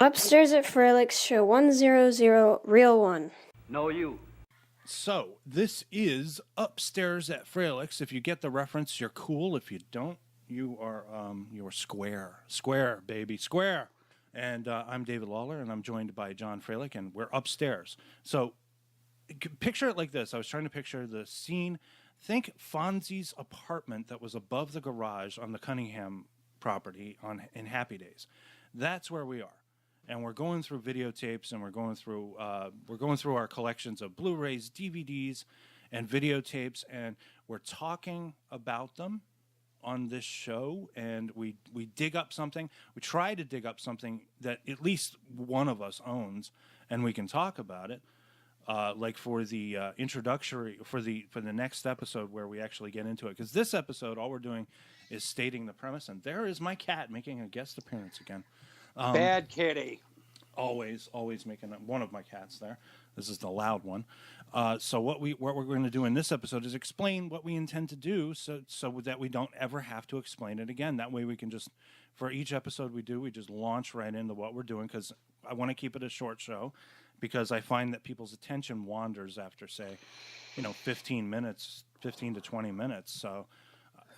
Upstairs at Froelich, show 100, reel 1. No, you. So, this is Upstairs at Froelich. If you get the reference, you're cool. If you don't, you're square. Square, baby, square. And I'm David Lawler, and I'm joined by John Froelich, and we're upstairs. So, picture it like this. I was trying to picture the scene. Think Fonzie's apartment that was above the garage on the Cunningham property in Happy Days. That's where we are. And we're going through videotapes, and we're going through our collections of Blu-rays, DVDs, and videotapes, and we're talking about them on this show. And we dig up something. We try to dig up something that at least one of us owns, and we can talk about it. Like for the introductory for the next episode where we actually get into it, because this episode all we're doing is stating the premise, and there is my cat making a guest appearance again. Bad kitty. Always making one of my cats there. This is the loud one. So what we're going to do in this episode is explain what we intend to do, so that we don't ever have to explain it again. That way we can just, for each episode we just launch right into what we're doing, because I want to keep it a short show, because I find that people's attention wanders after, say, 15 to 20 minutes. So,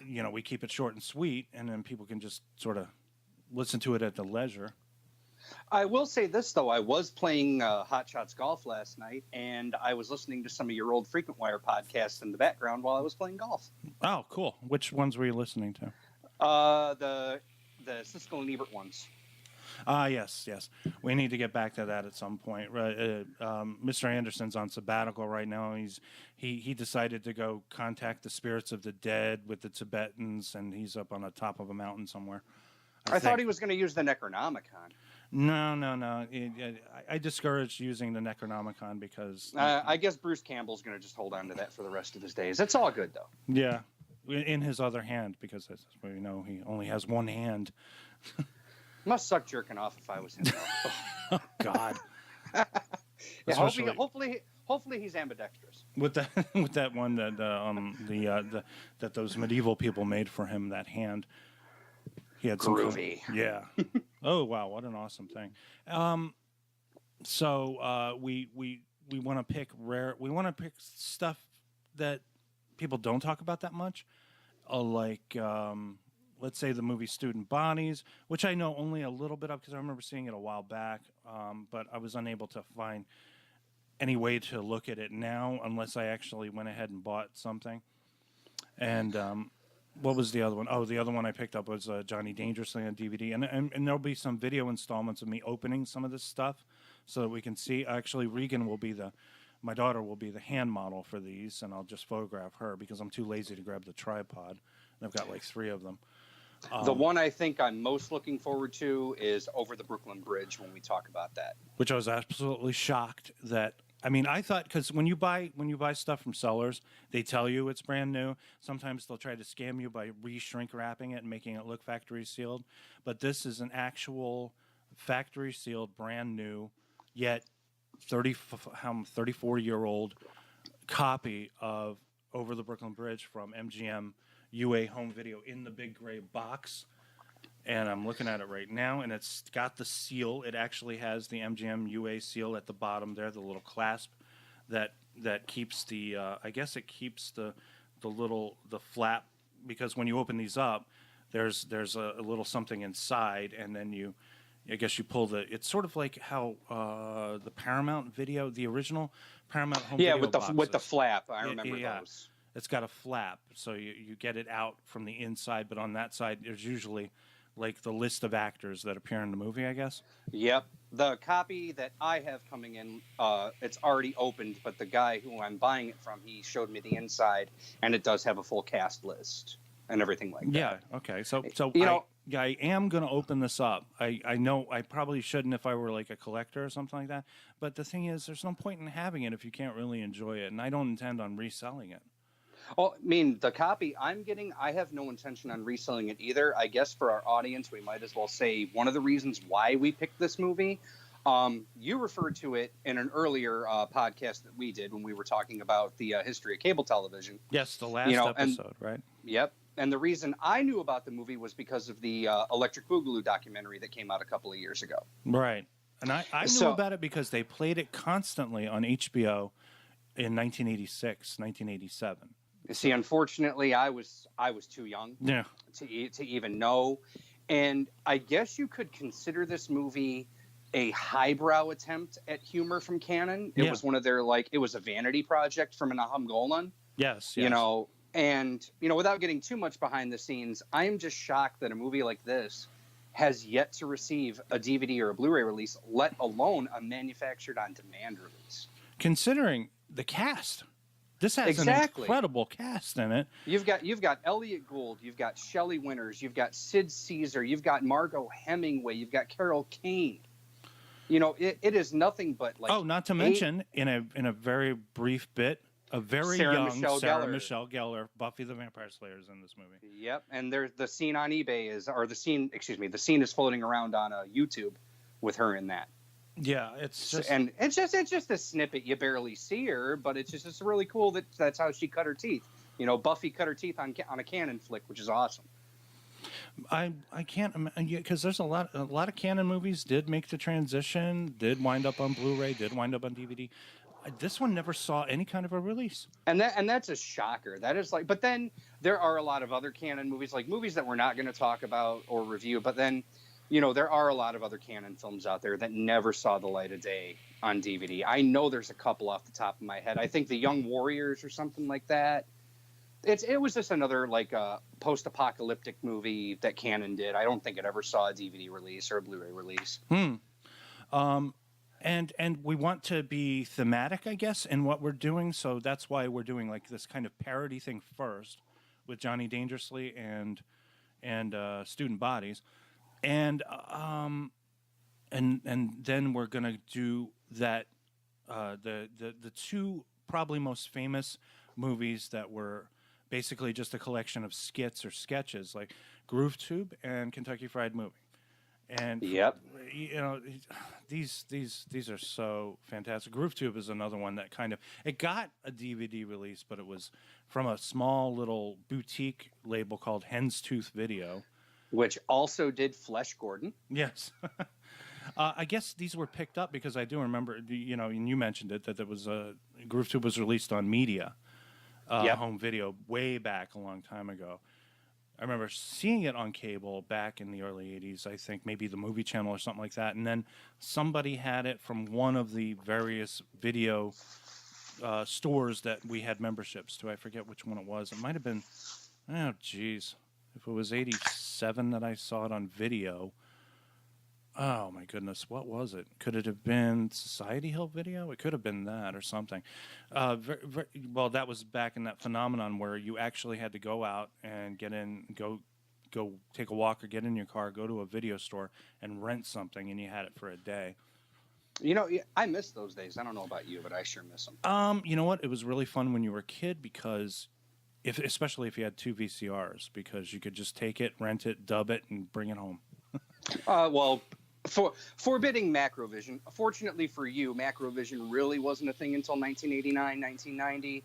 we keep it short and sweet, and then people can just sort of listen to it at their leisure. I will say this, though. I was playing Hot Shots Golf last night, and I was listening to some of your old Frequent Wire podcasts in the background while I was playing golf. Oh, cool. Which ones were you listening to? The Siskel and Ebert ones. Yes. We need to get back to that at some point. Mr. Anderson's on sabbatical right now. He decided to go contact the spirits of the dead with the Tibetans, and he's up on the top of a mountain somewhere. I thought he was going to use the Necronomicon. No. I discouraged using the Necronomicon because... I guess Bruce Campbell's going to just hold on to that for the rest of his days. It's all good, though. Yeah. In his other hand, because as we know, he only has one hand. Must suck jerking off if I was him. Oh, God. Yeah, hopefully he's ambidextrous. With that one that that those medieval people made for him, that hand. He had some groovy. Yeah. Oh wow, what an awesome thing. So we want to pick stuff that people don't talk about that much, like let's say the movie Student Bodies, which I know only a little bit of because I remember seeing it a while back, but I was unable to find any way to look at it now unless I actually went ahead and bought something. And what was the other one? Oh, the other one I picked up was Johnny Dangerously on DVD. And there'll be some video installments of me opening some of this stuff so that we can see. Actually, my daughter will be the hand model for these, and I'll just photograph her because I'm too lazy to grab the tripod. And I've got like 3 of them. The one I think I'm most looking forward to is Over the Brooklyn Bridge when we talk about that. Which I was absolutely shocked that... I mean, I thought, because when you buy stuff from sellers, they tell you it's brand new. Sometimes they'll try to scam you by re-shrink wrapping it and making it look factory sealed. But this is an actual factory sealed, brand new, yet 34-year-old copy of Over the Brooklyn Bridge from MGM UA Home Video in the big gray box. And I'm looking at it right now, and it's got the seal. It actually has the MGM UA seal at the bottom there, the little clasp that keeps the. I guess it keeps the flap, because when you open these up, there's a little something inside, and then I guess you pull the. It's sort of like how the Paramount Video, the original Paramount Home Video boxes. with the flap. I remember those. It's got a flap, so you get it out from the inside, but on that side there's usually like the list of actors that appear in the movie, I guess. Yep. The copy that I have coming in, it's already opened, but the guy who I'm buying it from, he showed me the inside, and it does have a full cast list and everything like that. Yeah, okay. So I am going to open this up. I know I probably shouldn't if I were like a collector or something like that, but the thing is, there's no point in having it if you can't really enjoy it, and I don't intend on reselling it. Well, I mean, the copy I'm getting, I have no intention on reselling it either. I guess for our audience, we might as well say one of the reasons why we picked this movie. You referred to it in an earlier podcast that we did when we were talking about the history of cable television. Yes, the last episode, right? Yep. And the reason I knew about the movie was because of the Electric Boogaloo documentary that came out a couple of years ago. Right. And I knew So, about it because they played it constantly on HBO in 1986, 1987. see, unfortunately, I was too young Yeah. to even know. And I guess you could consider this movie a highbrow attempt at humor from Canon. It Yeah. was one of their it was a vanity project from Nahum Golan. Yes. You know, and without getting too much behind the scenes, I am just shocked that a movie like this has yet to receive a DVD or a Blu-ray release, let alone a manufactured on demand release. Considering the cast, this has Exactly. an incredible cast in it. You've got Elliot Gould, you've got Shelley Winters, you've got Sid Caesar, you've got Margot Hemingway, you've got Carol Kane. It is nothing but not to mention in a very brief bit, a very young Sarah Michelle Gellar, Buffy the Vampire Slayer, is in this movie. Yep, and there's the scene on eBay the scene is floating around on YouTube with her in that. Yeah, it's just a snippet. You barely see her, but it's really cool that's how she cut her teeth. Buffy cut her teeth on a Canon flick, which is awesome. I can't imagine, because there's a lot of Canon movies did make the transition, did wind up on Blu-ray, did wind up on DVD. This one never saw any kind of a release, and that's a shocker. That is but then there are a lot of other Canon movies, like movies that we're not going to talk about or review. But then, there are a lot of other Canon films out there that never saw the light of day on DVD. I know there's a couple off the top of my head. I think The Young Warriors or something like that. It was just another post-apocalyptic movie that Canon did. I don't think it ever saw a DVD release or a Blu-ray release. And we want to be thematic, I guess, in what we're doing. So that's why we're doing this kind of parody thing first with Johnny Dangerously and Student Bodies, and then we're gonna do that. The two probably most famous movies that were basically just a collection of skits or sketches, like Groove Tube and Kentucky Fried Movie. And yep, these are so fantastic. Groove Tube is another one that it got a DVD release, but it was from a small little boutique label called Hen's Tooth Video, which also did Flesh Gordon. Yes. I guess these were picked up because I do remember, and you mentioned it, that there was Groove Tube was released on Media, home video, way back a long time ago. I remember seeing it on cable back in the early 80s, I think, maybe the Movie Channel or something like that. And then somebody had it from one of the various video stores that we had memberships to. I forget which one it was. It might have been, oh, geez. If it was 87 that I saw it on video, oh, my goodness, what was it? Could it have been Society Hill Video? It could have been that or something. Well, that was back in that phenomenon where you actually had to go out and get in, go take a walk or get in your car, go to a video store and rent something, and you had it for a day. I miss those days. I don't know about you, but I sure miss them. You know what? It was really fun when you were a kid because especially if you had two VCRs, because you could just take it, rent it, dub it, and bring it home. Forbidding Macrovision. Fortunately for you, Macrovision really wasn't a thing until 1989, 1990.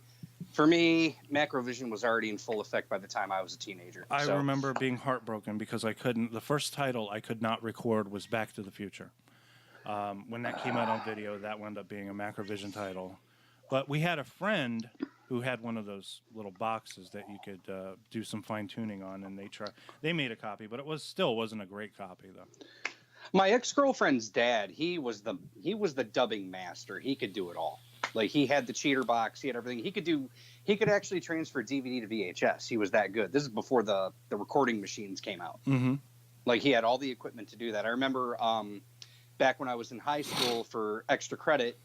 For me, Macrovision was already in full effect by the time I was a teenager. I remember being heartbroken because the first title I could not record was Back to the Future. When that came out on video, that wound up being a Macrovision title. But we had a friend who had one of those little boxes that you could do some fine tuning on, and they made a copy, but it wasn't a great copy though. My ex-girlfriend's dad, he was the dubbing master. He could do it all. Like, he had the cheater box, he had everything. He could actually transfer DVD to VHS. He was that good. This is before the recording machines came out. Mm-hmm. Like, he had all the equipment to do that. I remember back when I was in high school for extra credit,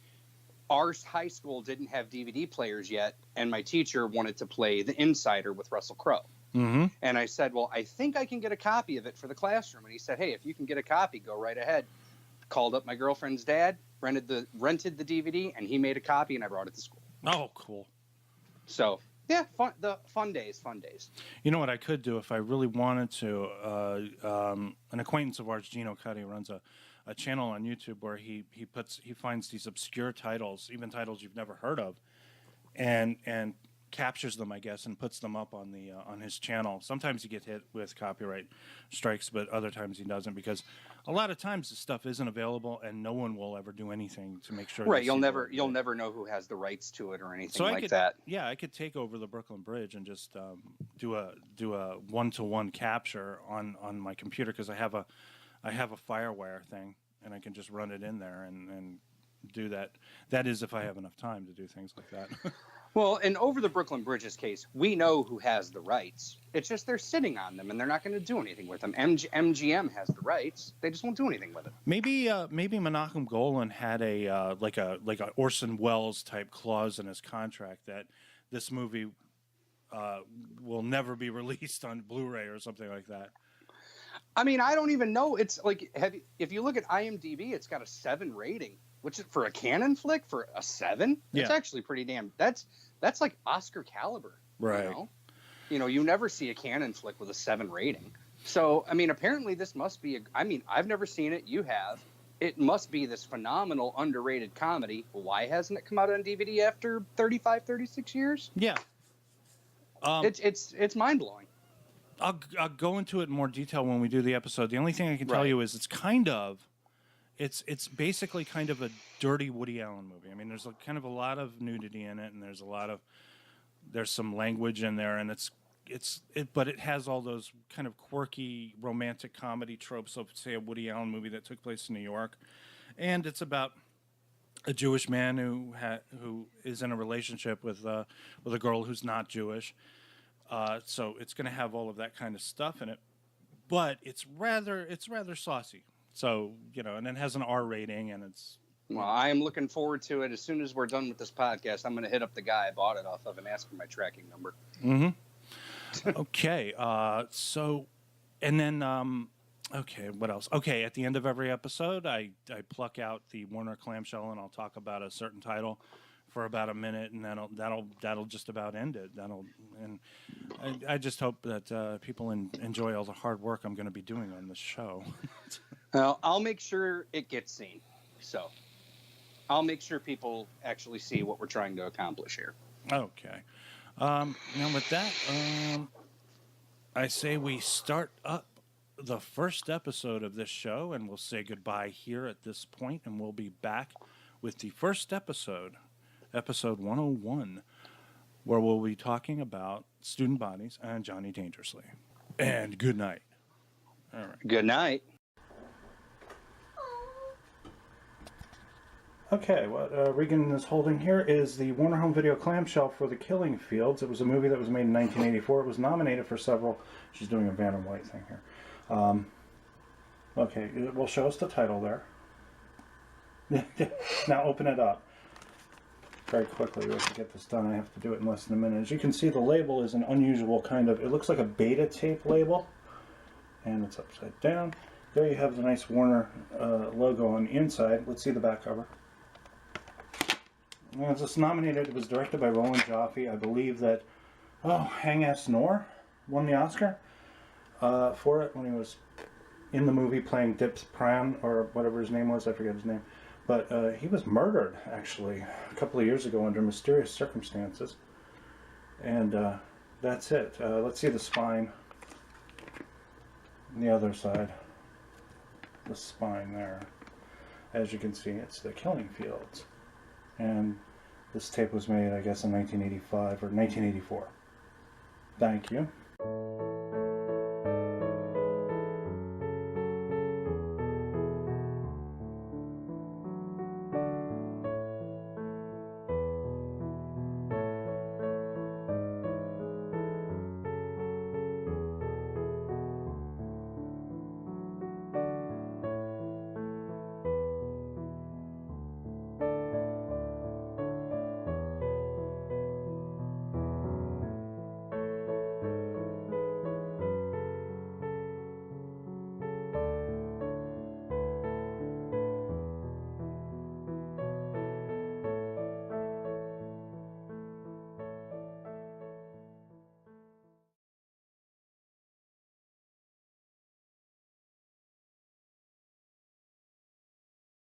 our high school didn't have DVD players yet, and my teacher wanted to play The Insider with Russell Crowe. Mm-hmm. And I said, well, I think I can get a copy of it for the classroom. And he said, hey, if you can get a copy, go right ahead. Called up my girlfriend's dad, rented the DVD, and he made a copy, and I brought it to school. Oh, cool. So, yeah, fun days. You know what I could do if I really wanted to? An acquaintance of ours, Gino Cuddy, runs a channel on YouTube where he finds these obscure titles, even titles you've never heard of, and captures them, I guess, and puts them up on the on his channel. Sometimes he get hit with copyright strikes, but other times he doesn't, because a lot of times the stuff isn't available, and no one will ever do anything to make sure. Right, you'll never know who has the rights to it or anything so like that. Yeah, I could take over the Brooklyn Bridge and just do a 1-to-1 capture on my computer, because I have a FireWire thing, and I can just run it in there and do that. That is, if I have enough time to do things like that. Well, and over the Brooklyn Bridge's case, we know who has the rights. It's just they're sitting on them, and they're not going to do anything with them. MGM has the rights; they just won't do anything with it. Maybe Menachem Golan had a like a Orson Welles type clause in his contract that this movie will never be released on Blu-ray or something like that. I mean, I don't even know. It's like, if you look at IMDb, it's got a 7 rating, which is, for a Canon flick, for a 7, it's actually pretty damn. That's like Oscar caliber, right? You know, you never see a Canon flick with a 7 rating. So, I mean, apparently this must be I mean, I've never seen it. You have. It must be this phenomenal underrated comedy. Why hasn't it come out on DVD after 35, 36 years? Yeah. It's mind blowing. I'll go into it in more detail when we do the episode. The only thing I can tell you is it's basically kind of a dirty Woody Allen movie. I mean, there's kind of a lot of nudity in it, and there's some language in there, and but it has all those kind of quirky romantic comedy tropes of, say, a Woody Allen movie that took place in New York, and it's about a Jewish man who is in a relationship with a girl who's not Jewish. So it's going to have all of that kind of stuff in it, but it's rather saucy. So, you know, and it has an R rating, and it's. Well, I am looking forward to it. As soon as we're done with this podcast, I'm going to hit up the guy I bought it off of and ask for my tracking number. Mm-hmm. Okay. So, and then, okay, what else? Okay, at the end of every episode, I pluck out the Warner clamshell, and I'll talk about a certain title for about a minute, and that'll just about end it. I just hope that people enjoy all the hard work I'm going to be doing on this show. Well, I'll make sure it gets seen. So I'll make sure people actually see what we're trying to accomplish here. Okay. Now with that, I say we start up the first episode of this show, and we'll say goodbye here at this point, and we'll be back with the first episode 101, where we'll be talking about student bodies and Johnny Dangerously. And good night. All right. Good night. Okay, what Regan is holding here is the Warner Home Video clamshell for The Killing Fields. It was a movie that was made in 1984. It was nominated for several. She's doing a Vanna White thing here. Okay, it will show us the title there. Now open it up. Very quickly, we have to get this done. I have to do it in less than a minute. As you can see, the label is an unusual kind of, it looks like a beta tape label, and it's upside down. There you have the nice Warner logo on the inside. Let's see the back cover. It was nominated. It was directed by Roland Joffe. I believe that Hang S. Nor won the Oscar for it when he was in the movie playing Dips Pran, or whatever his name was. I forget his name. But he was murdered, actually, a couple of years ago under mysterious circumstances. And that's it. Let's see the spine on the other side. The spine there. As you can see, it's The Killing Fields. And this tape was made, I guess, in 1985 or 1984. Thank you.